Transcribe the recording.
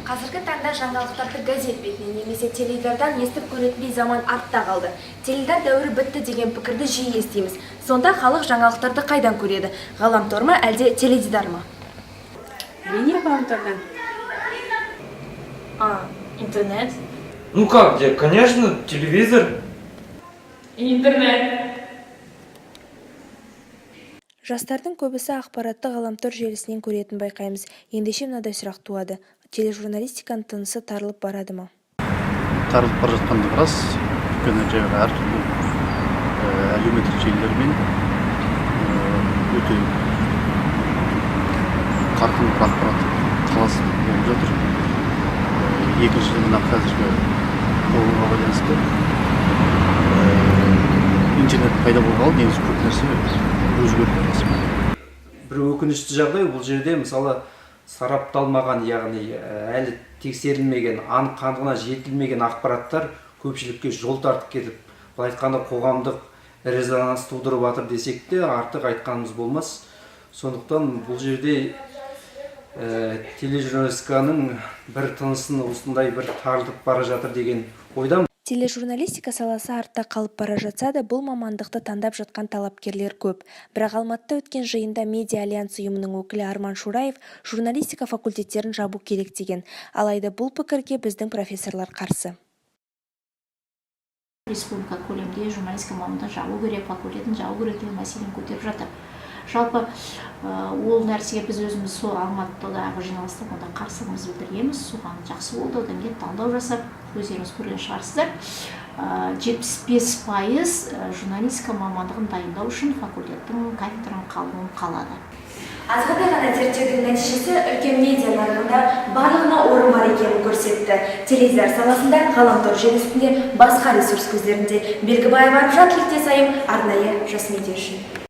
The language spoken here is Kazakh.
Қазіргі таңда жаңалықтарды газет бетінен немесе теледидардан естіп көретіндей заман артта қалды. Теледидар дәуірі бітті деген пікірді жиі естиміз. Сонда халық жаңалықтарды қайдан көреді? Ғаламтор ма, әлде теледидар ма? Әрине ғаламтордан. Интернет. Ну как где? Конечно, телевизор. Интернет. Жастардың көбісі ақпаратты ғаламтор желісінен көретін байқаймыз. Ендеше мынадай сұрақ туады. Тележурналистиканың тынысы тарылып барады ма? Тарылып бара жатқандығы рас. Өйткені жаңағы әртүрлі әлеуметтік желілермен өте қарқынды ақпарат таласы болып жатыр. Екінші мына қазіргі қоғамға байланысты интернет пайда болғалы негізі көп нәрсе өзгерді расымен. Бір өкінішті жағдай бұл жерде мысалы сарапталмаған, яғни әлі тексерілмеген, анық-қанығына жетілмеген ақпараттар көпшілікке жол тартып кетіп, былай айтқанда қоғамдық резонанс тудырып жатыр десек те артық айтқанымыз болмас. Сондықтан бұл жерде тележурналистиканың бір тынысын осындай бір тарылып бара жатыр деген ойдамын. Тележурналистика саласы артта қалып бара жатса да, бұл мамандықты таңдап жатқан талапкерлер көп. Бірақ Алматыда өткен жиында Медиа Альянс ұйымының өкілі Арман Шураев журналистика факультеттерін жабу керек деген. Алайда бұл пікірге біздің профессорлар қарсы. Республика көлемінде журналистика мамандығын жабу керек, факультетін жабу керек деген мәселені көтеріп жатыр. Жалпы ол нәрсеге біз өзіміз сол Алматыдағы жиналыста онда қарсылығымызды білдіргенбіз. Соған жақсы болды, одан кейін талдау жасап, өздеріңіз көрген шығарсыздар. 75% журналистика мамандығын дайындау үшін факультеттің кафедраның қалуын қалады. Азғыдай ғана зерттеудің нәтижесі үлкен медиа нарығында барлығына орын бар екенін көрсетті. Теледидар саласында, ғаламтор желісінде, басқа ресурс көздерінде. Белгібаева, Аружан Тілектес Айым, арнайы жас медиа үшін.